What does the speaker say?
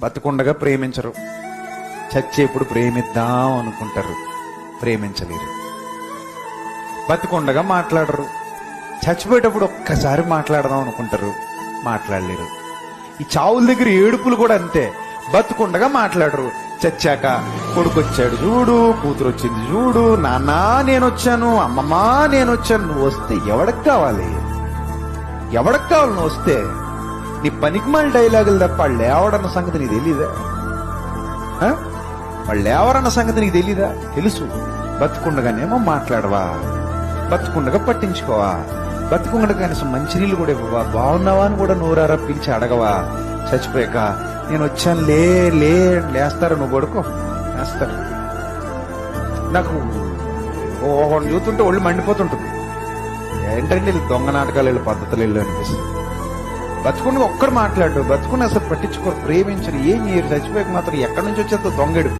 బతుకుండగా ప్రేమించరు, చచ్చేప్పుడు ప్రేమిద్దాం అనుకుంటారు, ప్రేమించలేరు. బతుకుండగా మాట్లాడరు, చచ్చిపోయేటప్పుడు ఒక్కసారి మాట్లాడదాం అనుకుంటారు, మాట్లాడలేరు. ఈ చావుల దగ్గర ఏడుపులు కూడా అంతే. బతుకుండగా మాట్లాడరు, చచ్చాక కొడుకొచ్చాడు చూడు, కూతురు వచ్చింది చూడు, నాన్న నేనొచ్చాను, అమ్మమ్మా నేనొచ్చాను. నువ్వు వస్తే ఎవడికి కావాలి? ఎవడికి కావాలి నువ్వు వస్తే? నీ పనికిమాల డైలాగులు తప్ప వాళ్ళు లేవడన్న సంగతి నీకు తెలీదా? వాళ్ళు లేవరన్న సంగతి నీకు తెలీదా? తెలుసు. బతుకుండగానేమో మాట్లాడవా, బతుకుండగా పట్టించుకోవా, బతుకుండగా కనీసం మంచినీళ్ళు కూడా ఇవ్వవా, బాగున్నావా అని కూడా నోరారా పిలిచి అడగవా. చచ్చిపోయాక నేను వచ్చాను లే లే లేస్తారు, నువ్వు పడుకో లేస్తారు. నాకు ఒకటి చూస్తుంటే ఒళ్ళు మండిపోతుంటుంది. ఏంటంటే వీళ్ళు దొంగ నాటకాలు, వీళ్ళు పద్ధతులు వెళ్ళు అనిపిస్తుంది. బతుకుండా ఒక్కడు మాట్లాడు, బతుకుని అసలు పట్టించుకోరు, ప్రేమించరు, ఏం చేయరు. చచ్చిపోయాక మాత్రం ఎక్కడి నుంచి వచ్చేంత దొంగడు.